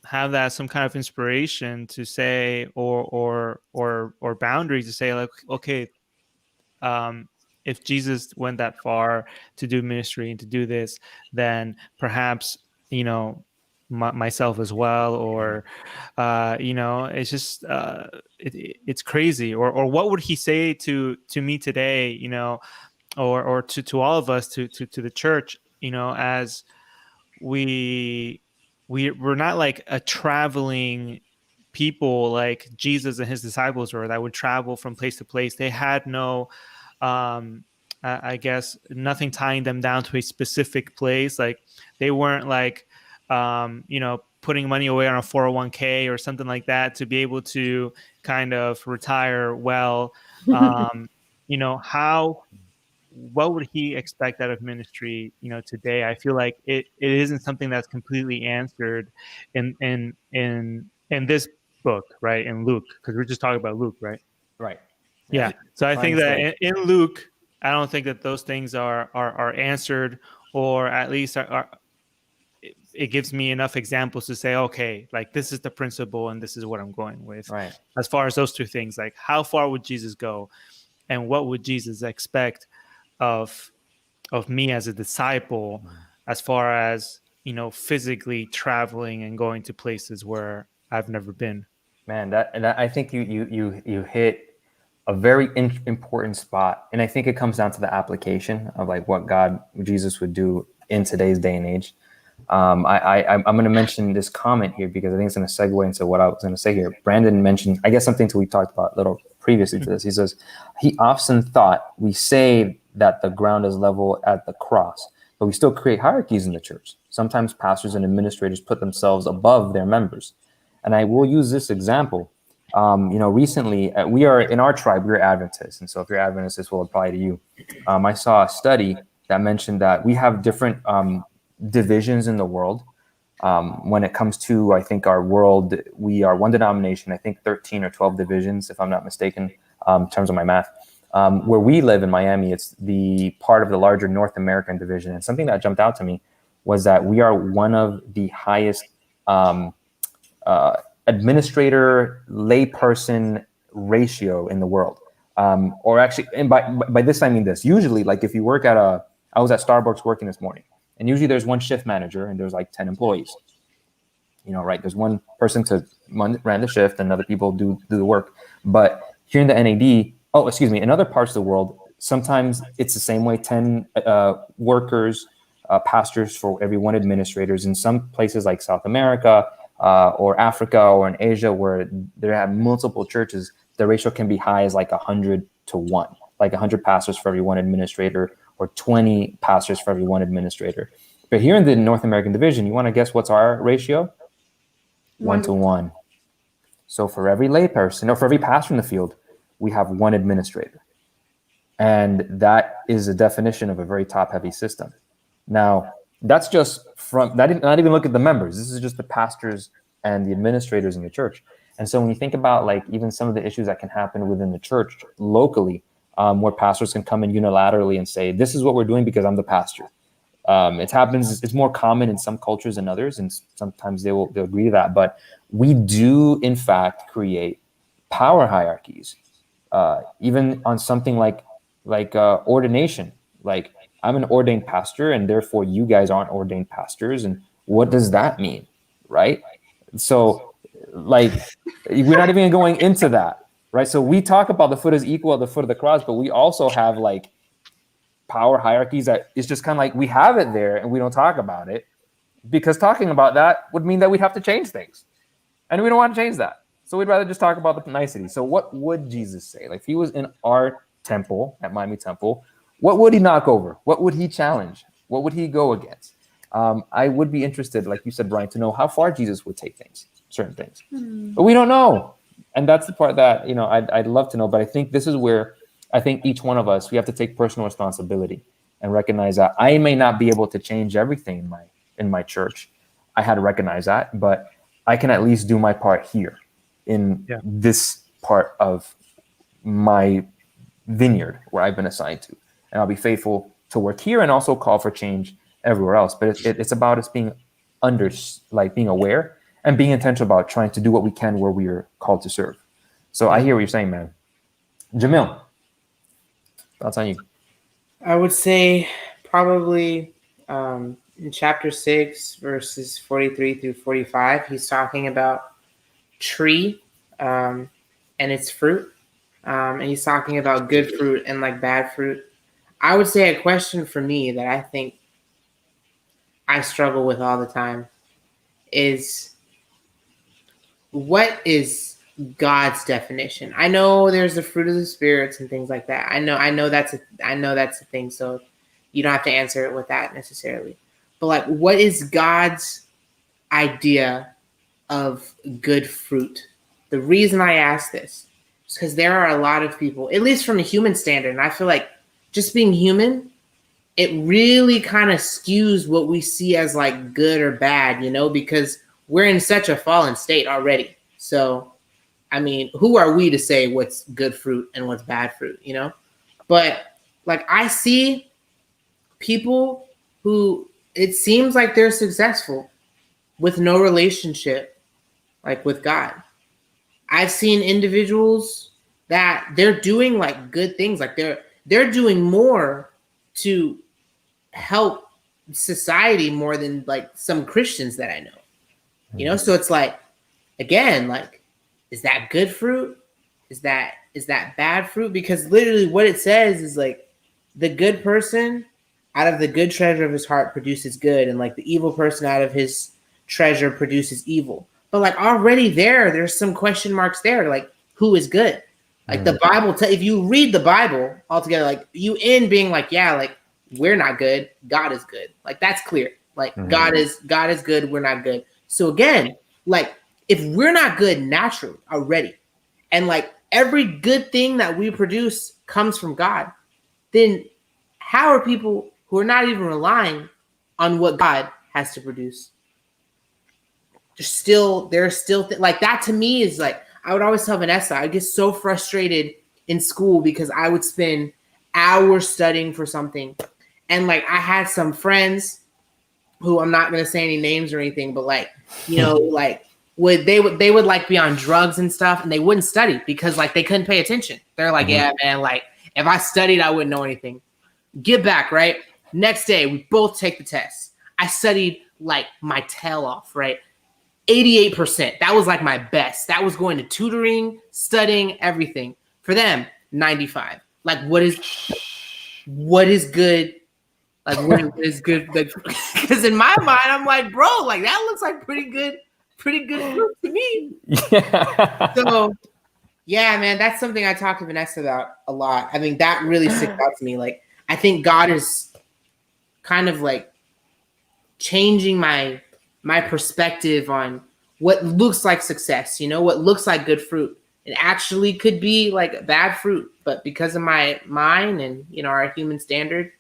have that some kind of inspiration to say, or boundaries to say, like, okay, if Jesus went that far to do ministry and to do this, then perhaps myself as well, or it's just it's crazy. Or what would he say to me today, or to all of us, to the church, as we're not like a traveling people like Jesus and his disciples were, that would travel from place to place. They had no I guess nothing tying them down to a specific place. Like, they weren't like putting money away on a 401k or something like that to be able to kind of retire well. What would he expect out of ministry, today? I feel like it isn't something that's completely answered in this book, right? In Luke, because we're just talking about Luke, right? Right. Yeah. So I think that in Luke, I don't think that those things are answered, or at least it gives me enough examples to say, okay, like, this is the principle and this is what I'm going with. Right. As far as those two things, like, how far would Jesus go, and what would Jesus expect of me as a disciple, as far as physically traveling and going to places where I've never been. Man, that I think you hit a very important spot, and I think it comes down to the application of like what Jesus would do in today's day and age. I'm going to mention this comment here because I think it's going to segue into what I was going to say here. Brandon mentioned, I guess, something we talked about a little previously to this. He says he often thought we say that the ground is level at the cross, but we still create hierarchies in the church. Sometimes pastors and administrators put themselves above their members. And I will use this example. Recently we are in our tribe, we're Adventists. And so if you're Adventist, this will apply to you. I saw a study that mentioned that we have different divisions in the world. When it comes to, I think, our world, we are one denomination, I think 13 or 12 divisions, if I'm not mistaken, in terms of my math. Where we live in Miami, it's the part of the larger North American division. And something that jumped out to me was that we are one of the highest administrator layperson ratio in the world. Or actually, and by this I mean this. Usually, like if you work at I was at Starbucks working this morning, and usually there's one shift manager and there's like 10 employees. Right? There's one person to run the shift and other people do the work. But here in the NAD, in other parts of the world, sometimes it's the same way, 10 workers, pastors for every one administrators. In some places like South America or Africa or in Asia where there have multiple churches, the ratio can be high as like 100 to 1, like 100 pastors for every one administrator or 20 pastors for every one administrator. But here in the North American division, you want to guess what's our ratio? 1 to 1. So for every layperson, or for every pastor in the field, we have one administrator. And that is a definition of a very top-heavy system. Now, that's just not even look at the members. This is just the pastors and the administrators in the church. And so when you think about like even some of the issues that can happen within the church locally, where pastors can come in unilaterally and say, this is what we're doing because I'm the pastor. It's more common in some cultures than others, and sometimes they'll agree to that. But we do, in fact, create power hierarchies, even on something like ordination. Like I'm an ordained pastor, and therefore you guys aren't ordained pastors, and What does that mean? Right? So, like, we're not even going into that, right? So we talk about the foot is equal at the foot of the cross, but we also have like power hierarchies that it's just kind of like we have it there and we don't talk about it, because talking about that would mean that we'd have to change things, and we don't want to change that. So we'd rather just talk about the niceties. So what would Jesus say? Like, if he was in our temple at Miami Temple, what would he knock over? What would he challenge? What would he go against? I would be interested, like you said, Brian, to know how far Jesus would take things, certain things. But we don't know. And that's the part that, I'd love to know. But I think this is where I think each one of us, we have to take personal responsibility and recognize that I may not be able to change everything in my church. I had to recognize that, but I can at least do my part here in this part of my vineyard where I've been assigned to. And I'll be faithful to work here and also call for change everywhere else. But it's about us being being aware and being intentional about trying to do what we can where we are called to serve. So I hear what you're saying, man. Jamil, thoughts on you? I would say probably in chapter 6, verses 43 through 45, he's talking about tree and its fruit. And he's talking about good fruit and like bad fruit. I would say a question for me that I think I struggle with all the time is, what is God's definition? I know there's the fruit of the spirits and things like that. I know that's a thing. So you don't have to answer it with that necessarily. But like, what is God's idea of good fruit? The reason I ask this is because there are a lot of people, at least from a human standard, and I feel like just being human, it really kind of skews what we see as like good or bad, because we're in such a fallen state already. So, I mean, who are we to say what's good fruit and what's bad fruit, But like, I see people who it seems like they're successful with no relationship, like with God. I've seen individuals that they're doing like good things, like they're doing more to help society more than like some Christians that I know. So it's like, again, like, is that good fruit? Is that bad fruit? Because literally what it says is like, the good person out of the good treasure of his heart produces good, and like the evil person out of his treasure produces evil. But like already there's some question marks there, like who is good? Like the Bible, if you read the Bible altogether, like you end being like, yeah, like we're not good, God is good. Like that's clear. Like God is good, we're not good. So again, like if we're not good naturally already, and like every good thing that we produce comes from God, then how are people who are not even relying on what God has to produce? They're still like that. To me is like, I would always tell Vanessa, I get so frustrated in school because I would spend hours studying for something. And like, I had some friends who, I'm not going to say any names or anything, but like, like they would like be on drugs and stuff, and they wouldn't study because like they couldn't pay attention. They're like, yeah, man, like if I studied, I wouldn't know anything. Get back, right? Next day, we both take the test. I studied like my tail off, right? 88%. That was like my best. That was going to tutoring, studying, everything. For them, 95. Like, what is good? Like, what is good? Because in my mind, I'm like, bro, like that looks like pretty good fruit to me. Yeah. So, yeah, man, that's something I talk to Vanessa about a lot. I mean, that really sticks out to me. Like, I think God is kind of like changing my perspective on what looks like success, what looks like good fruit. It actually could be like bad fruit, but because of my mind and, our human standard,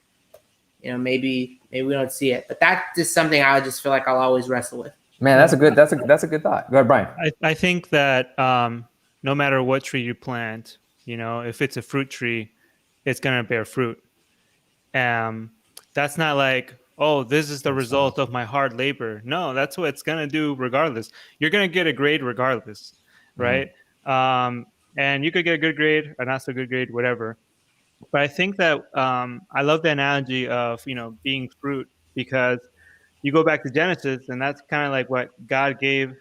maybe we don't see it. But that's just something I just feel like I'll always wrestle with. Man, that's a good thought. Go ahead, Brian. I think that no matter what tree you plant, if it's a fruit tree, it's going to bear fruit. That's not like, oh, this is the result of my hard labor. No, that's what it's going to do regardless. You're going to get a grade regardless, right? And you could get a good grade, or not so good grade, whatever. But I think that I love the analogy of, being fruit, because you go back to Genesis, and that's kind of like what God gave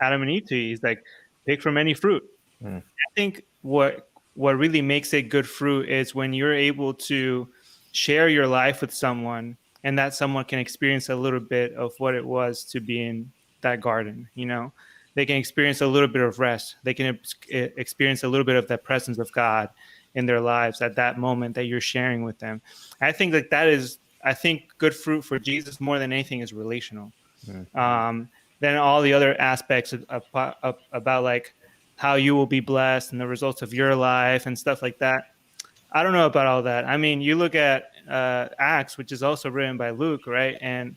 Adam and Eve to eat. He's like, pick from any fruit. Mm. I think what really makes it good fruit is when you're able to share your life with someone, and that someone can experience a little bit of what it was to be in that garden. You know, they can experience a little bit of rest. They can experience a little bit of the presence of God in their lives at that moment that you're sharing with them. I think that is, I think good fruit for Jesus more than anything is relational. Then all the other aspects about like how you will be blessed and the results of your life and stuff like that. I don't know about all that. I mean, you look at Acts, which is also written by Luke, right? And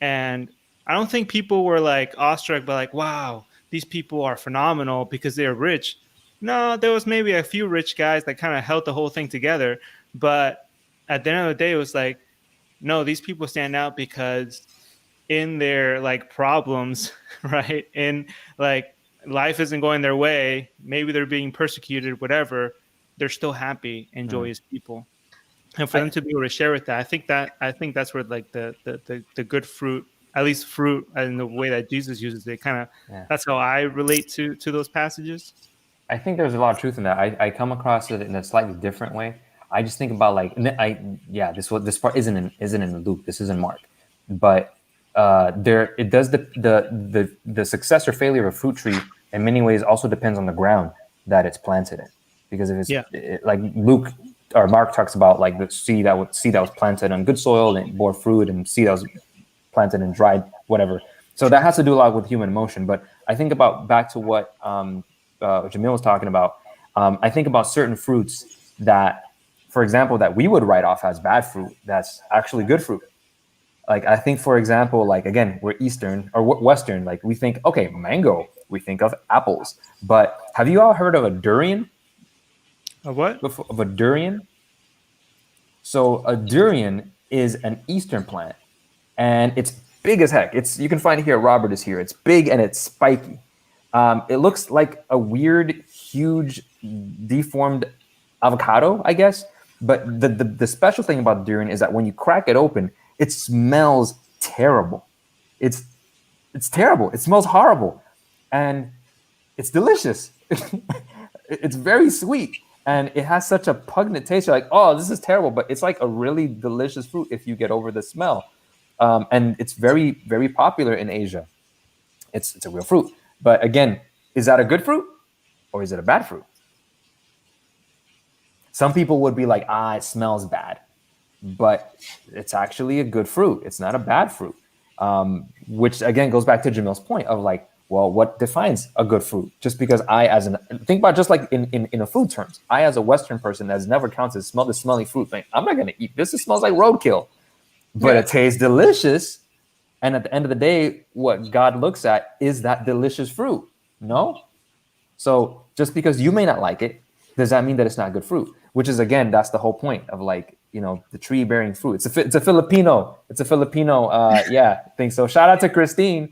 I don't think people were like awestruck by like, wow, these people are phenomenal because they're rich. No, there was maybe a few rich guys that kind of held the whole thing together. But at the end of the day, it was like, no, these people stand out because in their like problems, right? In like life isn't going their way, maybe they're being persecuted, whatever, they're still happy and joyous people. And for them to be able to share with that, I think that's where like the good fruit, at least fruit in the way that Jesus uses it, kind of that's how I relate to those passages. I think there's a lot of truth in that. I come across it in a slightly different way. I just think about like this part isn't in Luke. This is in Mark, but there it does the success or failure of a fruit tree in many ways also depends on the ground that it's planted in, because if it's like Luke or Mark talks about like the seed that was planted on good soil and it bore fruit, and seed that was planted in dry whatever. So that has to do a lot with human emotion. But I think about back to what Jamil was talking about. I think about certain fruits that, for example, that we would write off as bad fruit that's actually good fruit. Like I think, for example, like again, we're Eastern or Western. Like we think, okay, mango, we think of apples. But have you all heard of a durian? A what? Of a durian? So a durian is an Eastern plant, and it's big as heck. You can find it here. Robert is here. It's big and it's spiky. It looks like a weird, huge, deformed avocado, I guess. But the special thing about durian is that when you crack it open, it smells terrible. It's terrible. It smells horrible, and it's delicious. It's very sweet, and it has such a pungent taste. You're like, oh, this is terrible, but it's like a really delicious fruit if you get over the smell. And it's very, very popular in Asia. It's a real fruit. But again, is that a good fruit or is it a bad fruit? Some people would be like, it smells bad, but it's actually a good fruit. It's not a bad fruit, which again goes back to Jamil's point of like, well, what defines a good fruit? Just because think about just like in a food terms, I as a Western person that's never counted smell the smelly fruit thing, I'm not going to eat this. It smells like roadkill, but it tastes delicious. And at the end of the day, what God looks at is that delicious fruit. No? So just because you may not like it, does that mean that it's not good fruit? Which is, again, that's the whole point of like, the tree bearing fruit. It's a Filipino thing. So shout out to Christine.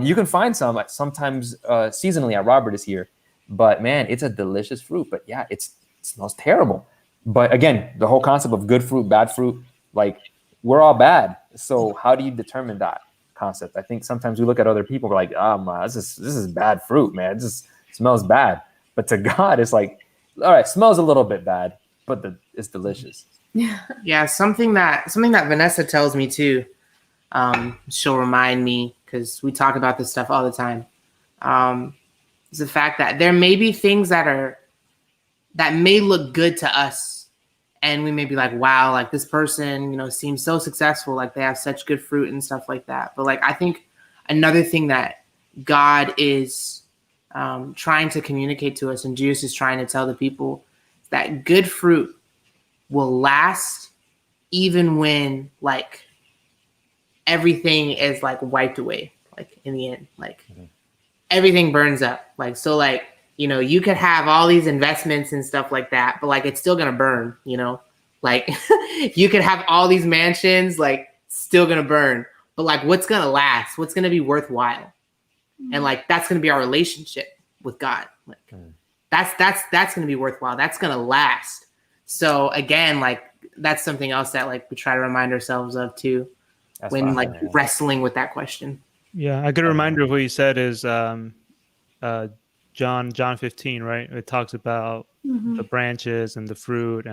You can find some sometimes seasonally at Robert is here. But man, it's a delicious fruit. But yeah, it smells terrible. But again, the whole concept of good fruit, bad fruit, like we're all bad. So how do you determine that concept? I think sometimes we look at other people, we're like, man, this is bad fruit, man. It just smells bad. But to God, it's like, all right, smells a little bit bad, but it's delicious. Yeah, something that Vanessa tells me too. She'll remind me because we talk about this stuff all the time. Is the fact that there may be things that may look good to us. And we may be like, wow, like this person, seems so successful. Like they have such good fruit and stuff like that. But like, I think another thing that God is trying to communicate to us and Jesus is trying to tell the people is that good fruit will last even when like everything is like wiped away, like in the end, like everything burns up. Like, so like, you could have all these investments and stuff like that, but like, it's still going to burn, like you could have all these mansions, like still going to burn, but like, what's going to last? What's going to be worthwhile? And like, that's going to be our relationship with God. Like that's going to be worthwhile. That's going to last. So again, like that's something else that like we try to remind ourselves of too. when like fascinating. wrestling with that question. Yeah, a good reminder of what you said is John 15, right? It talks about the branches and the fruit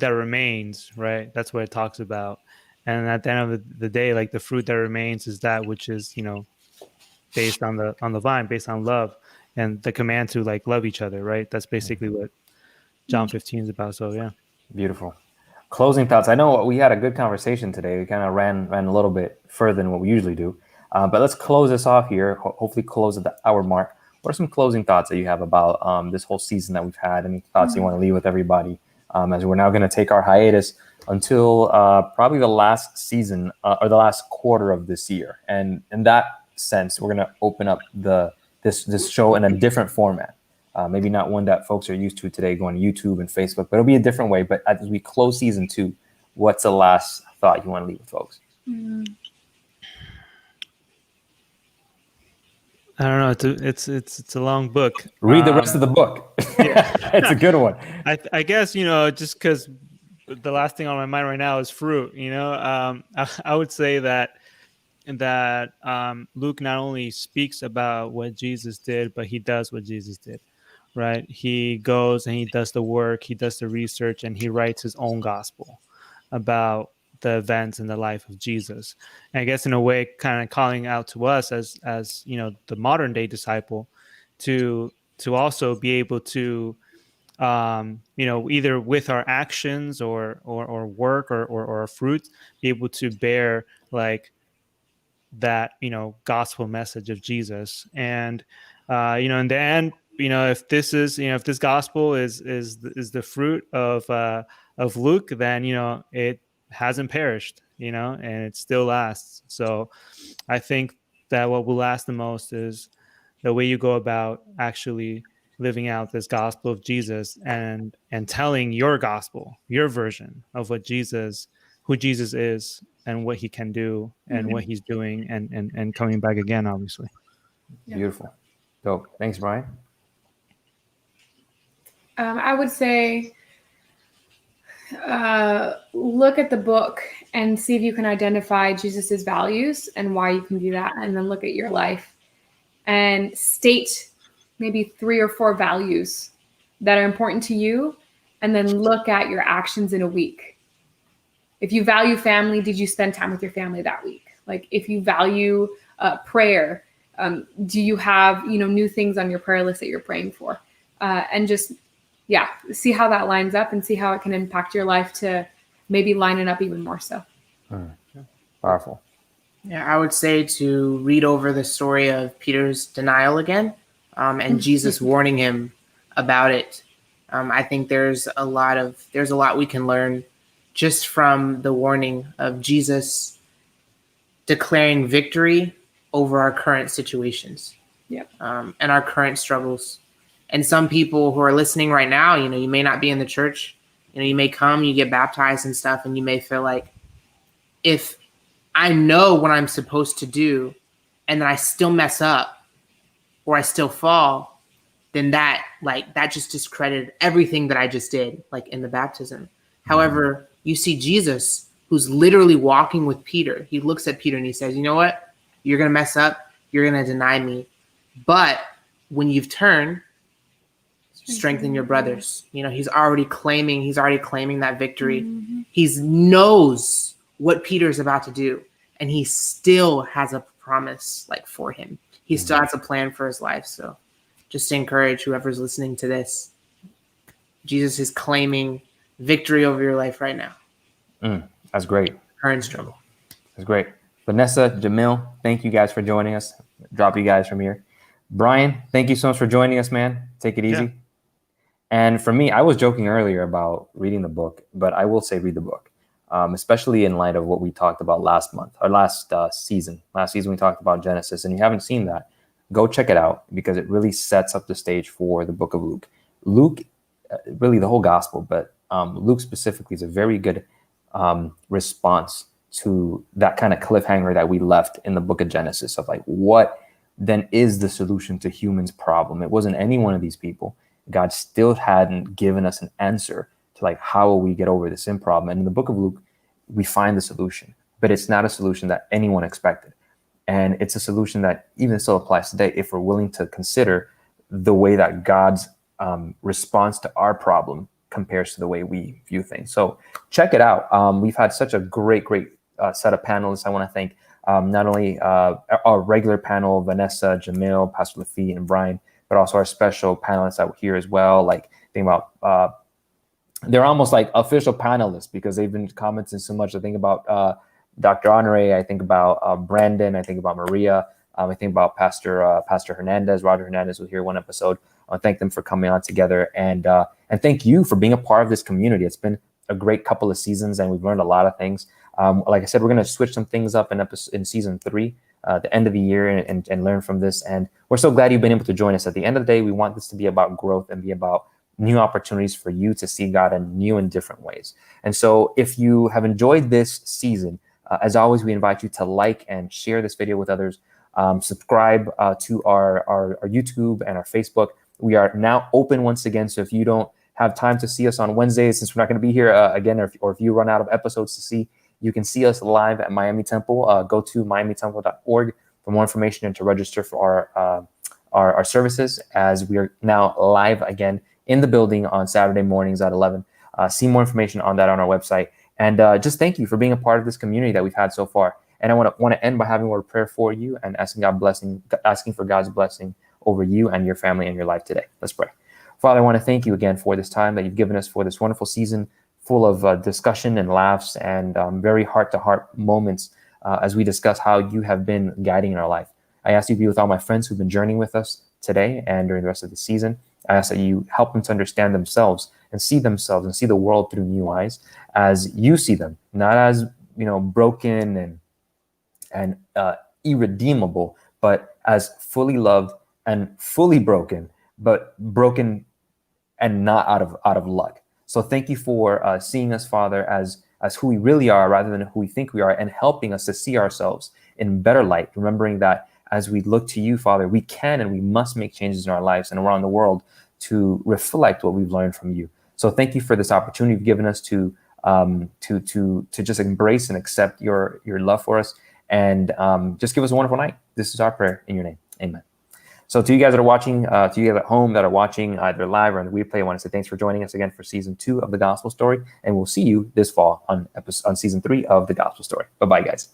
that remains, right? That's what it talks about. And at the end of the day, like the fruit that remains is that which is, based on the vine, based on love, and the command to like love each other, right? That's basically what John 15 is about. So yeah. Beautiful. Closing thoughts. I know we had a good conversation today. We kind of ran a little bit further than what we usually do. But let's close this off here. Hopefully close at the hour mark. What are some closing thoughts that you have about this whole season that we've had? Any thoughts you want to leave with everybody as we're now going to take our hiatus until probably the last season or the last quarter of this year. And in that sense, we're going to open up this show in a different format. Maybe not one that folks are used to today, going to YouTube and Facebook, but it'll be a different way. But as we close season 2, what's the last thought you want to leave with folks? I don't know. It's a long book. Read the rest of the book. It's a good one. I guess, just because the last thing on my mind right now is fruit. I would say that Luke not only speaks about what Jesus did, but he does what Jesus did, right? He goes and he does the work, he does the research, and he writes his own gospel about the events in the life of Jesus. And I guess in a way, kind of calling out to us as the modern day disciple to also be able to either with our actions or work or fruit, be able to bear like that gospel message of Jesus. And in the end, if this gospel is the fruit of Luke, then it hasn't perished, and it still lasts. So I think that what will last the most is the way you go about actually living out this gospel of Jesus and telling your gospel, your version of who Jesus is and what he can do and what he's doing and coming back again, obviously. Yeah. Beautiful. Dope. Thanks, Brian. I would say look at the book and see if you can identify Jesus's values and why you can do that. And then look at your life and state maybe 3 or 4 values that are important to you. And then look at your actions in a week. If you value family, did you spend time with your family that week? Like if you value prayer, do you have, new things on your prayer list that you're praying for? And just, see how that lines up and see how it can impact your life to maybe line it up even more so. Powerful. Yeah, I would say to read over the story of Peter's denial again, and Jesus warning him about it. I think there's a lot we can learn just from the warning of Jesus declaring victory over our current situations, and our current struggles. And some people who are listening right now, you may not be in the church, you may come, you get baptized and stuff, and you may feel like, if I know what I'm supposed to do and then I still mess up or I still fall, then that just discredited everything that I just did, like in the baptism. However, you see Jesus, who's literally walking with Peter. He looks at Peter and he says, you know what? You're going to mess up. You're going to deny me. But when you've turned, strengthen your brothers. He's already claiming that victory. He knows what Peter's about to do, and he still has a promise for him. He still has a plan for his life. So just to encourage whoever's listening to this, Jesus is claiming victory over your life right now. That's great. Current struggle. That's great. Vanessa, Jamil, thank you guys for joining us. Drop you guys from here. Brian, thank you so much for joining us, man. Take it easy. Yeah. And for me, I was joking earlier about reading the book, but I will say read the book, especially in light of what we talked about last season. Last season, we talked about Genesis, and you haven't seen that, go check it out because it really sets up the stage for the book of Luke. Luke, really the whole gospel, but Luke specifically is a very good response to that kind of cliffhanger that we left in the book of Genesis of what then is the solution to humans' problem. It wasn't any one of these people. God still hadn't given us an answer to how will we get over the sin problem. And in the book of Luke, we find the solution but it's not a solution that anyone expected. And it's a solution that even still applies today if we're willing to consider the way that God's response to our problem compares to the way we view things. So check it out. We've had such a great set of panelists. I want to thank not only our regular panel, Vanessa, Jamil, Pastor Lafitte, and Brian, but also our special panelists out here as well. Like, think about, they're almost like official panelists because they've been commenting so much. I think about Dr. Honore, I think about Brandon, I think about Maria, I think about Pastor Hernandez, Roger Hernandez was here one episode. I thank them for coming on together, and thank you for being a part of this community. It's been a great couple of seasons, and we've learned a lot of things. Like I said, we're going to switch some things up in season 3, the end of the year, and learn from this. And we're so glad you've been able to join us. At the end of the day, we want this to be about growth and be about new opportunities for you to see God in new and different ways. And so if you have enjoyed this season, as always, we invite you to like and share this video with others. Subscribe to our YouTube and our Facebook. We are now open once again. So if you don't have time to see us on Wednesdays, since we're not going to be here again, or if you run out of episodes to see, you can see us live at Miami Temple. Go to miamitemple.org for more information and to register for our services, as we are now live again in the building on Saturday mornings at 11. See more information on that on our website. And just thank you for being a part of this community that we've had so far. And I want to end by having a word of prayer for you and asking for God's blessing over you and your family and your life today. Let's pray. Father, I want to thank you again for this time that you've given us, for this wonderful season full of discussion and laughs and very heart-to-heart moments as we discuss how you have been guiding in our life. I ask you to be with all my friends who've been journeying with us today and during the rest of the season. I ask that you help them to understand themselves and see the world through new eyes as you see them, not as broken and irredeemable, but as fully loved and fully broken, but broken and not out of luck. So thank you for seeing us, Father, as who we really are rather than who we think we are, and helping us to see ourselves in better light, remembering that as we look to you, Father, we can and we must make changes in our lives and around the world to reflect what we've learned from you. So thank you for this opportunity you've given us to just embrace and accept your love for us, and just give us a wonderful night. This is our prayer in your name. Amen. So to you guys that are watching, to you guys at home that are watching either live or on the replay, I want to say thanks for joining us again for season 2 of The Gospel Story, and we'll see you this fall on season 3 of The Gospel Story. Bye-bye, guys.